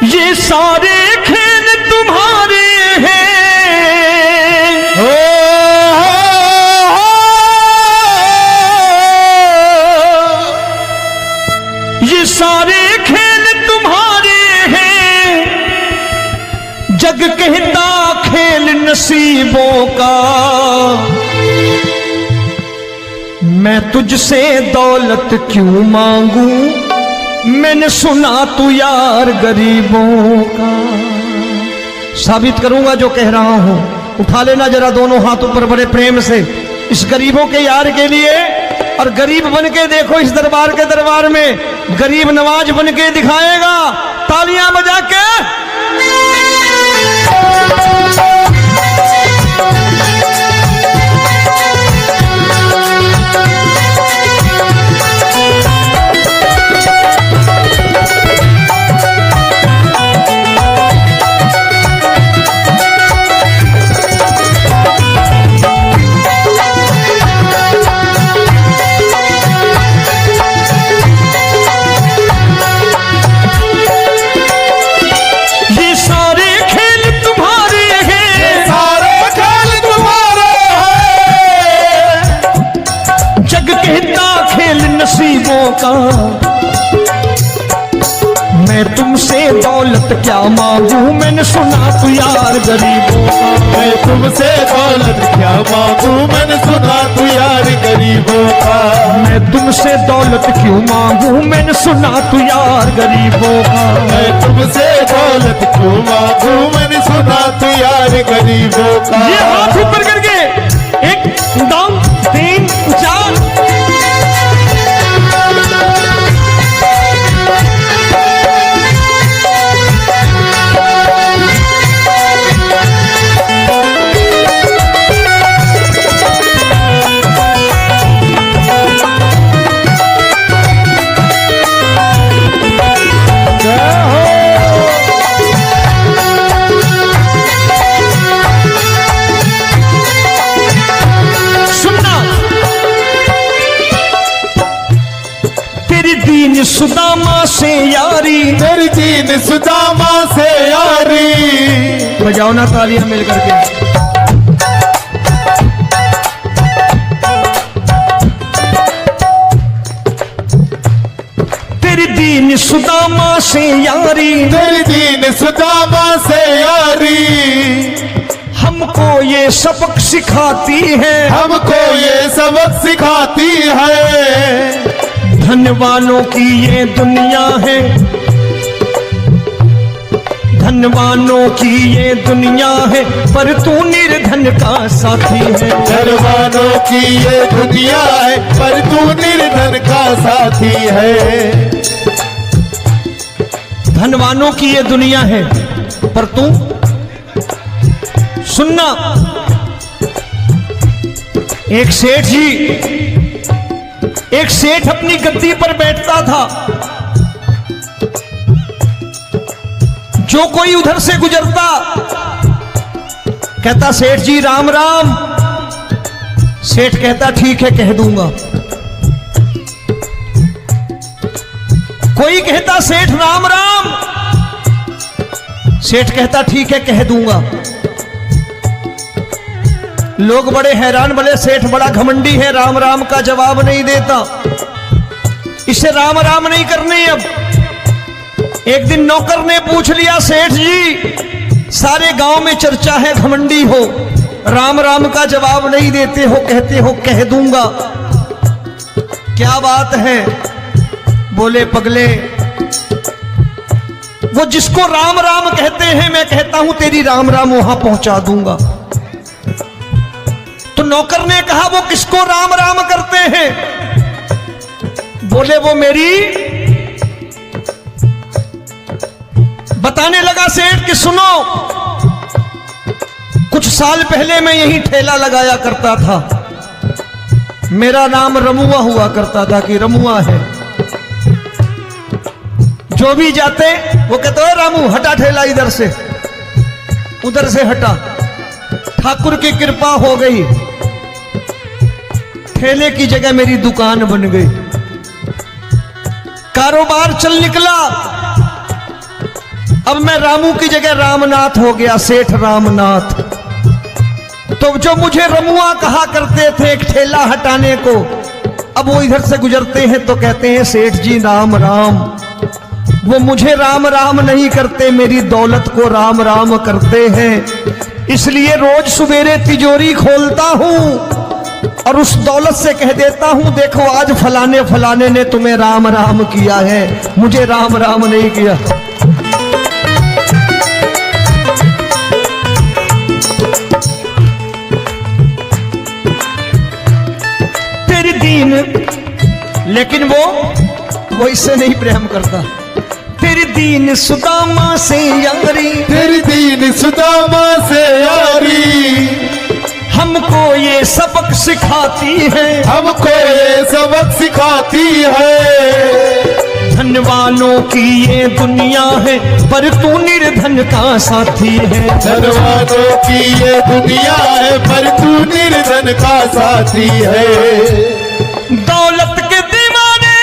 ये सारे खेल तुम्हारे हैं, ये सारे खेल तुम्हारे हैं, जग कहता खेल नसीबों का। मैं तुझसे दौलत क्यों मांगू, मैंने सुना तू यार गरीबों का। साबित करूंगा जो कह रहा हूं। उठा लेना जरा दोनों हाथ ऊपर बड़े प्रेम से इस गरीबों के यार के लिए, और गरीब बन के देखो इस दरबार के दरबार में गरीब नवाज बन के दिखाएगा, तालियां बजा के। नसीबों का मैं तुमसे दौलत क्या मांगू, मैंने सुना तू यार गरीबों का। मैं तुमसे दौलत क्या मांगू, मैंने सुना तू यार गरीबों का। मैं तुमसे दौलत क्यों मांगू, मैंने सुना तू यार गरीबों का। मैं तुमसे दौलत क्यों मांगू, मैंने सुना तू यार गरीबों का। ये हाथ ऊपर करके 1 2 3 4 सुदामा से यारी, तेरी दीन सुदामा से यारी। बजाओ ना तालियां मिल करके। तेरी दीन सुदामा से यारी, तेरी दीन सुदामा से यारी। हमको ये सबक सिखाती है, हमको ये सबक सिखाती है। धनवानों की ये दुनिया है, धनवानों की ये दुनिया है, पर तू निर्धन का साथी है। धनवानों की ये दुनिया है, पर तू निर्धन का साथी है। धनवानों की ये दुनिया है, पर तू सुनना। एक सेठ अपनी गद्दी पर बैठता था। जो कोई उधर से गुजरता कहता सेठ जी राम राम। सेठ कहता ठीक है कह दूंगा। कोई कहता सेठ राम राम। सेठ कहता ठीक है कह दूंगा। लोग बड़े हैरान, बोले सेठ बड़ा घमंडी है, राम राम का जवाब नहीं देता, इसे राम राम नहीं करने। अब एक दिन नौकर ने पूछ लिया सेठ जी सारे गांव में चर्चा है घमंडी हो, राम राम का जवाब नहीं देते हो, कहते हो कह दूंगा, क्या बात है? बोले पगले वो जिसको राम राम कहते हैं मैं कहता हूं तेरी राम राम वहां पहुंचा दूंगा। तो नौकर ने कहा वो किसको राम राम करते हैं? बोले वो मेरी। बताने लगा सेठ कि सुनो, कुछ साल पहले मैं यही ठेला लगाया करता था, मेरा नाम रमुआ हुआ करता था कि रमुआ है। जो भी जाते वो कहते हो रामू हटा ठेला इधर से, उधर से हटा। ठाकुर की कृपा हो गई, ठेले की जगह मेरी दुकान बन गई, कारोबार चल निकला। अब मैं रामू की जगह रामनाथ हो गया, सेठ रामनाथ। तो जो मुझे रमुआ कहा करते थे एक ठेला हटाने को, अब वो इधर से गुजरते हैं तो कहते हैं सेठ जी राम राम। वो मुझे राम राम नहीं करते, मेरी दौलत को राम राम करते हैं। इसलिए रोज सवेरे तिजोरी खोलता हूं और उस दौलत से कह देता हूं देखो आज फलाने फलाने ने तुम्हें राम राम किया है, मुझे राम राम नहीं किया। तेरी दीन, लेकिन वो इससे नहीं प्रेम करता। तेरी दीन सुदामा से यारी, तेरी दीन सुदामा से यारी, हमको ये सबक सिखाती है, हमको ये सबक सिखाती है। धन वालों की ये दुनिया है पर तू निर्धन का साथी है। धन वालों की ये दुनिया है पर तू निर्धन का साथी है। दौलत के दीवाने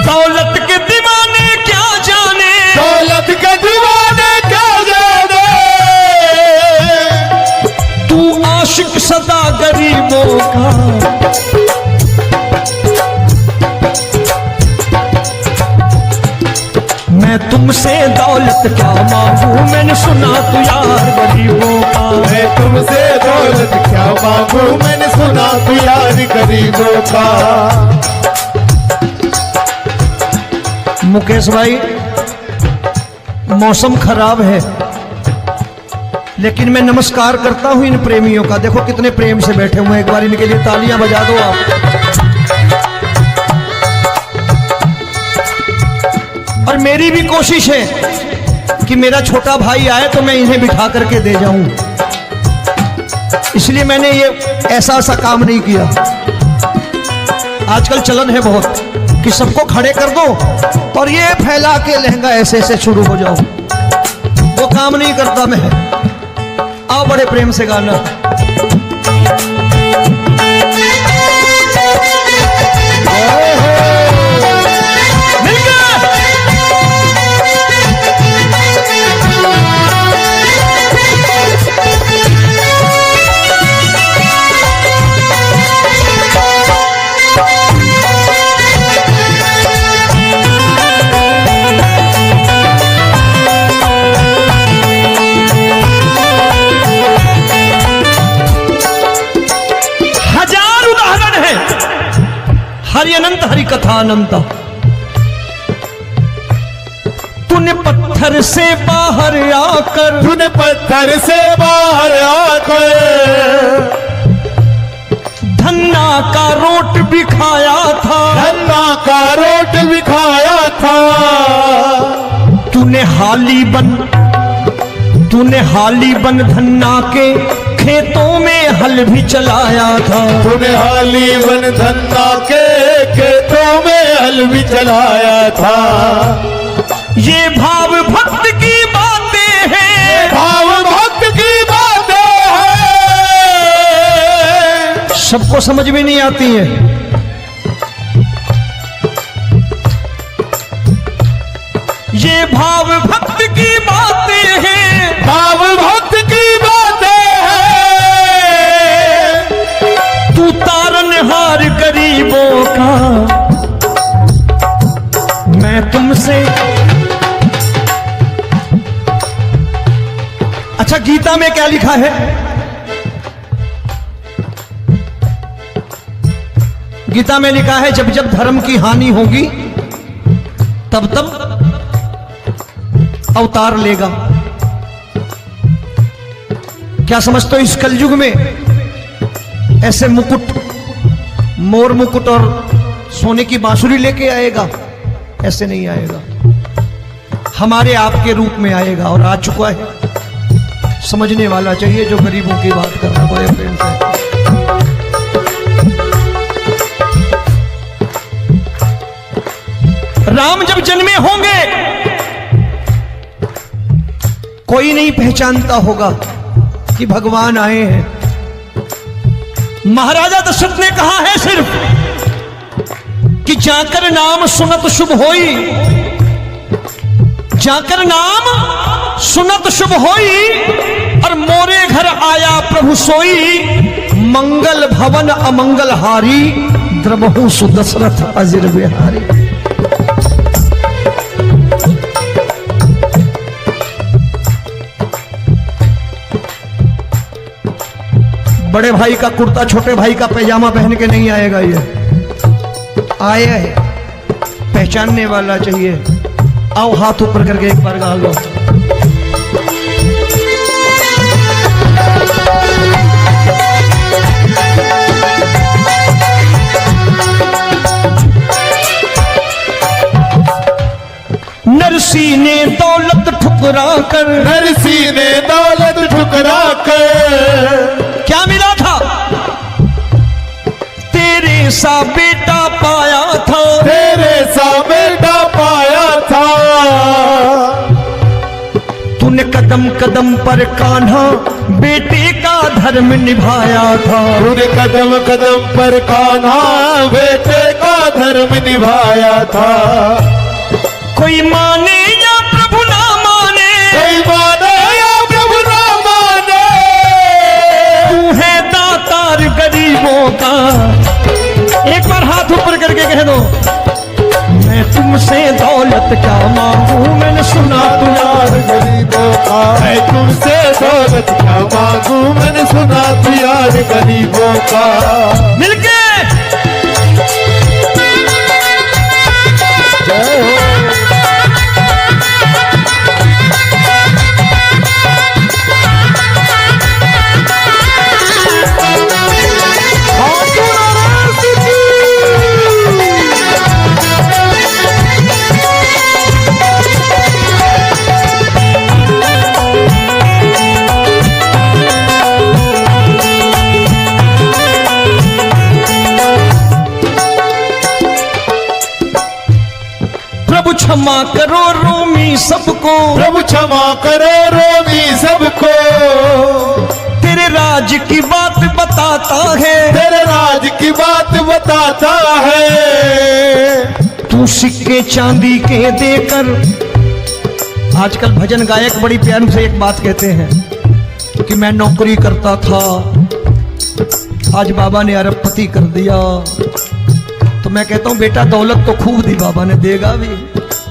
दौलत के दीवाने क्या जाने, दौलत के दीवाने क्या जाने, तू आशिक सदा गरीबों का। मैं तुमसे दौलत क्या मांगू, मैंने सुना तू यार गरीबों का। मैं तुमसे दौलत क्या मांगू, मैंने सुना तू यार गरीबों का। मुकेश भाई मौसम खराब है, लेकिन मैं नमस्कार करता हूं इन प्रेमियों का। देखो कितने प्रेम से बैठे हुए हैं, एक बार इनके लिए तालियां बजा दो आप। और मेरी भी कोशिश है कि मेरा छोटा भाई आए तो मैं इन्हें बिठा करके दे जाऊं, इसलिए मैंने ये ऐसा काम नहीं किया। आजकल चलन है बहुत कि सबको खड़े कर दो और ये फैला के लहंगा ऐसे ऐसे शुरू हो जाओ, वो काम नहीं करता मैं। आओ बड़े प्रेम से गाना। हरि अनंत हरि कथा अनंत। तूने पत्थर से बाहर आकर, तूने पत्थर से बाहर आकर धन्ना का रोट भी खाया था, धन्ना का रोट भी खाया था। तूने हाली बन धन्ना के खेतों में हल भी चलाया था। तूने हाली बन धन्ना के खेतों में हल भी चलाया था। ये भाव भक्त की बातें हैं, भाव भक्त की बातें हैं, सबको समझ में नहीं आती है। ये भाव भक्त की बातें हैं, भाव भक्त की बातें हैं। तू तारनहार गरीबों का, मैं तुमसे। अच्छा गीता में क्या लिखा है? गीता में लिखा है जब जब धर्म की हानि होगी तब तब अवतार लेगा। क्या समझते हो इस कलयुग में ऐसे मुकुट, मोर मुकुट और सोने की बांसुरी लेके आएगा? ऐसे नहीं आएगा, हमारे आपके रूप में आएगा और आ चुका है। समझने वाला चाहिए जो गरीबों की बात कर रहा है बड़े प्रेम से। राम जब जन्मे होंगे कोई नहीं पहचानता होगा, कि भगवान आए हैं। महाराजा दशरथ ने कहा है सिर्फ कि जाकर नाम सुनत शुभ होई, जाकर नाम सुनत शुभ होई, और मोरे घर आया प्रभु सोई, मंगल भवन अमंगल हारी, द्रबहु सुदशरथ अजिर बिहारी। बड़े भाई का कुर्ता छोटे भाई का पैजामा पहन के नहीं आएगा, ये आया है पहचानने वाला चाहिए। आओ हाथ ऊपर करके एक बार गा लो। नरसी ने दौलत ठुकरा कर, नरसी ने दौलत ठुकरा कर, क्या मिला था? तेरे सा बेटा पाया था, तेरे सा बेटा पाया था। तूने कदम कदम पर कान्हा बेटे का धर्म निभाया था, तूने कदम कदम पर कान्हा बेटे का धर्म निभाया था। कोई माने या प्रभु ना माने, कोई माने या प्रभु ना माने, तू है दातार गरीबों का। एक बार हाथ ऊपर करके कह दो, मैं तुमसे दौलत क्या मांगू, मैंने सुना तू यार गरीबों का। मैं तुमसे दौलत क्या मांगू, मैंने सुना तू यार गरीबों का। मिलके जय हो। प्रभु क्षमा करो रोमी सबको, प्रभु क्षमा करो रोमी सबको। तेरे राज की बात बताता है, तेरे राज की बात बताता है। तू सिक्के चांदी के देकर। आजकल भजन गायक बड़ी प्यार से एक बात कहते हैं कि मैं नौकरी करता था, आज बाबा ने अरबपति कर दिया। तो मैं कहता हूं बेटा दौलत तो खूब दी बाबा ने, देगा भी,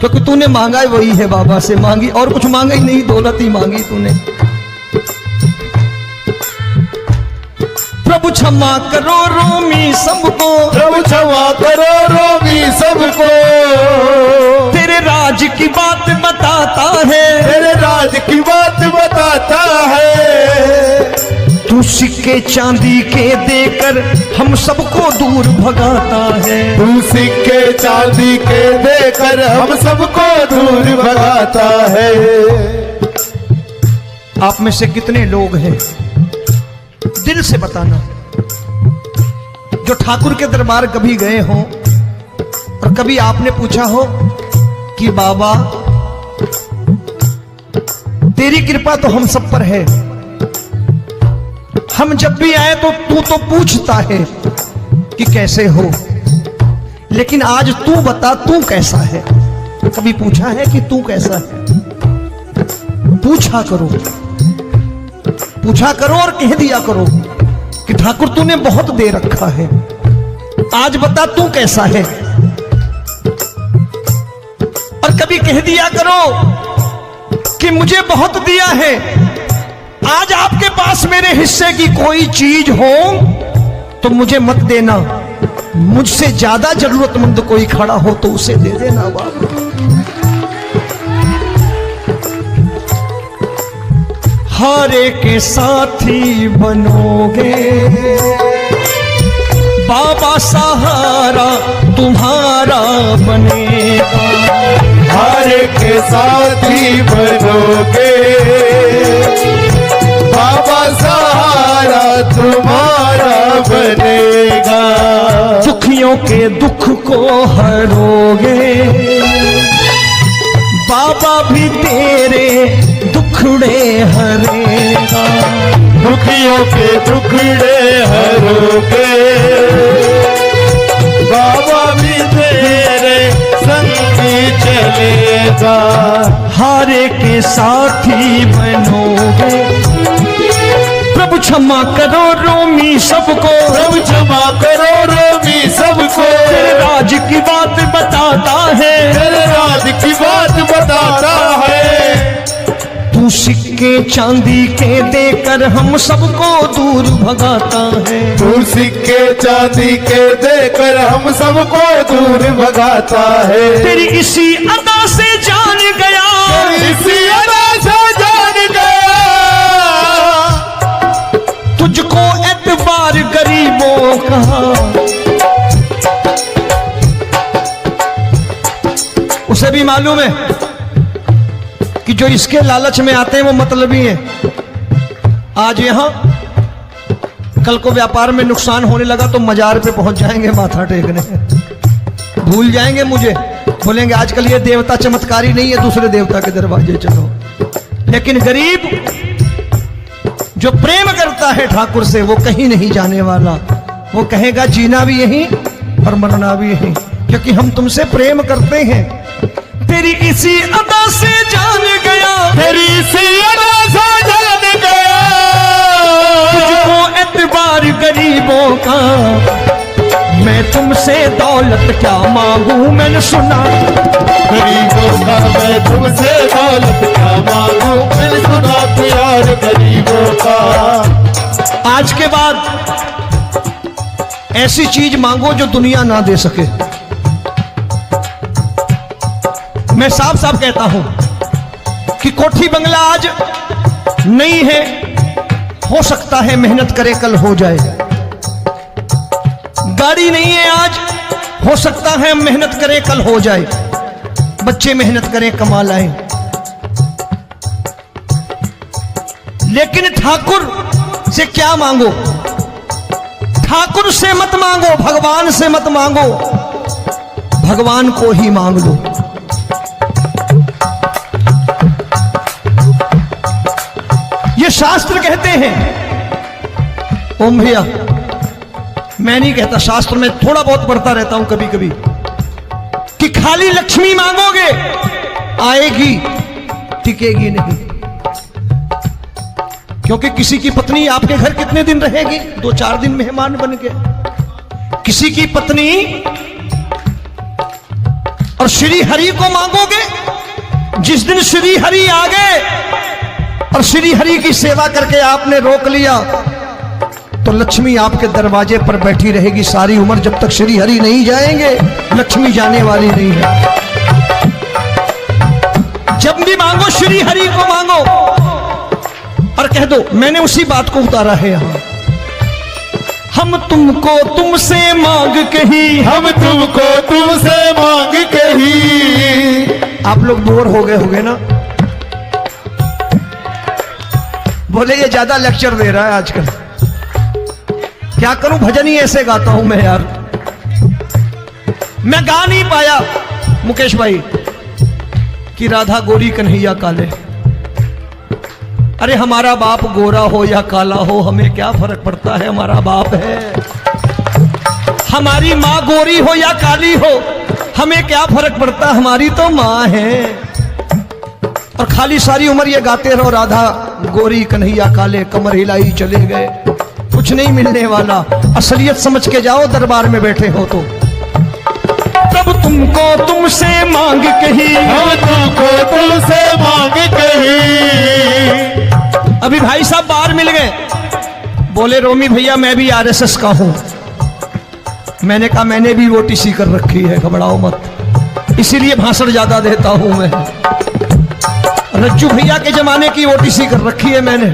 क्योंकि तूने मांगा ही वही है, बाबा से मांगी, और कुछ मांगा ही नहीं, दौलत ही मांगी तूने। प्रभु क्षमा करो रोमी सबको, प्रभु क्षमा करो रोमी सबको। तेरे राज की बात बताता है, तेरे राज की बात बताता है। तू सिक्के चांदी के देकर हम सबको दूर भगाता है। तू सिक्के चांदी के देकर हम सबको दूर भगाता है। आप में से कितने लोग हैं, दिल से बताना, जो ठाकुर के दरबार कभी गए हो और कभी आपने पूछा हो कि बाबा तेरी कृपा तो हम सब पर है, हम जब भी आए तो तू तो पूछता है कि कैसे हो, लेकिन आज तू बता तू कैसा है। कभी पूछा है कि तू कैसा है? पूछा करो, पूछा करो और कह दिया करो कि ठाकुर तूने बहुत दे रखा है, आज बता तू कैसा है। और कभी कह दिया करो कि मुझे बहुत दिया है, आज आपके पास मेरे हिस्से की कोई चीज हो तो मुझे मत देना, मुझसे ज्यादा जरूरतमंद कोई खड़ा हो तो उसे दे देना बाबा। हारे के साथी बनोगे बाबा, सहारा तुम्हारा बनेगा। हारे के साथी बनोगे बाबा, सहारा तुम्हारा बनेगा। दुखियों के दुख को हरोगे बाबा, भी तेरे दुखड़े हरेगा। के दुखड़े हरोगे, बाबा भी तेरे संगी चलेगा। हारे के साथी बनोगे, प्रभु क्षमा करो रोमी सबको, प्रभु क्षमा करो रोमी सबको। तेरे राज की बात बताता है, तेरे राज की बात बताता है। तू सिक्के चांदी के देकर हम सबको दूर भगाता है। तू सिक्के चांदी के देकर हम सबको दूर भगाता है। तेरी इसी अदा से जान गया, इसी अदा से जान गया, तुझको एतबार गरीबों का। उसे भी मालूम है कि जो इसके लालच में आते हैं वो मतलबी हैं। आज यहां कल को व्यापार में नुकसान होने लगा तो मजार पे पहुंच जाएंगे माथा टेकने, भूल जाएंगे मुझे, बोलेंगे आजकल ये देवता चमत्कारी नहीं है, दूसरे देवता के दरवाजे चलो। लेकिन गरीब जो प्रेम करता है ठाकुर से वो कहीं नहीं जाने वाला, वो कहेगा जीना भी यहीं और मरना भी यहीं, क्योंकि हम तुमसे प्रेम करते हैं। तेरी इसी अदा से जान गया, तेरी इसी अदा से जान गया, तुझको एतबार गरीबों का। मैं तुमसे दौलत क्या मांगू, मैंने सुना गरीबों का। मैं तुमसे दौलत क्या मांगू, मैंने सुना प्यार गरीबों का। आज के बाद ऐसी चीज मांगो जो दुनिया ना दे सके। मैं साफ साफ कहता हूं कि कोठी बंगला आज नहीं है, हो सकता है मेहनत करे कल हो जाए। गाड़ी नहीं है आज, हो सकता है मेहनत करें कल हो जाए। बच्चे मेहनत करें कमा लाएं, लेकिन ठाकुर से क्या मांगो? ठाकुर से मत मांगो, भगवान से मत मांगो, भगवान को ही मांग लो। ये शास्त्र कहते हैं, ओम भैया मैं नहीं कहता, शास्त्र में थोड़ा बहुत पढ़ता रहता हूं कभी कभी, कि खाली लक्ष्मी मांगोगे आएगी, टिकेगी नहीं। क्योंकि किसी की पत्नी आपके घर कितने दिन रहेगी? 2-4 दिन मेहमान बन के। किसी की पत्नी और श्री हरि को मांगोगे, जिस दिन श्री हरि आ गए और श्री हरि की सेवा करके आपने रोक लिया तो लक्ष्मी आपके दरवाजे पर बैठी रहेगी सारी उम्र। जब तक श्री हरि नहीं जाएंगे लक्ष्मी जाने वाली नहीं है। जब भी मांगो श्री हरि को मांगो और कह दो मैंने उसी बात को उतारा है यहां। हम तुमको तुमसे मांग कही, हम तुमको तुमसे मांग कही। आप लोग बोर हो गए होंगे ना, बोले ये ज्यादा लेक्चर दे रहा है आजकल। क्या करूं, भजन ही ऐसे गाता हूं मैं यार। मैं गा नहीं पाया मुकेश भाई कि राधा गोरी कन्हैया काले। अरे हमारा बाप गोरा हो या काला हो हमें क्या फर्क पड़ता है, हमारा बाप है। हमारी माँ गोरी हो या काली हो हमें क्या फर्क पड़ता, हमारी तो माँ है। और खाली सारी उम्र ये गाते रहो राधा गोरी कन्हैया काले, कमर हिलाई चले गए, कुछ नहीं मिलने वाला। असलियत समझ के जाओ दरबार में बैठे हो तो। तब तुमको तुमसे मांग कही, हम तुमको तुमसे मांग कही। अभी भाई साहब बाहर मिल गए, बोले रोमी भैया मैं भी आरएसएस का हूं। मैंने कहा मैंने भी ओटीसी कर रखी है, घबराओ मत, इसीलिए भाषण ज्यादा देता हूं मैं। रज्जू भैया के जमाने की ओटीसी कर रखी है मैंने।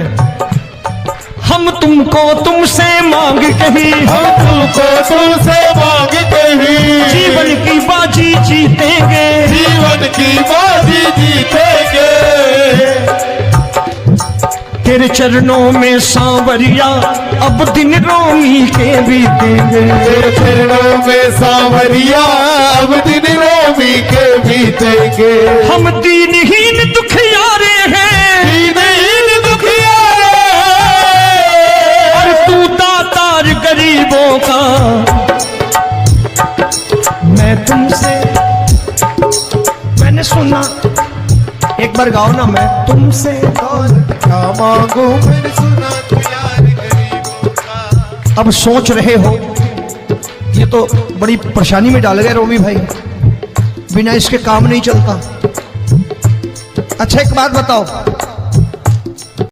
हम तुमको तुमसे मांग कही, हम तुमको तुमसे मांग कही। जीवन की बाजी जीतेंगे, जीवन की बाजी जीतेंगे। तेरे चरणों में सांवरिया अब दिन रोमी के बीतेंगे। तेरे चरणों में सांवरिया अब दिन रोमी के बीतेंगे। हम दीनहीन दुखियारे हैं, दीनहीन दुखियारे, एक बार गाओ ना, मैं तुमसे दौलत क्या मांगू मैंने सुना तू यार गरीबों का। अब सोच रहे हो ये तो बड़ी परेशानी में डाल गए रोमी भाई, बिना इसके काम नहीं चलता। अच्छा एक बात बताओ,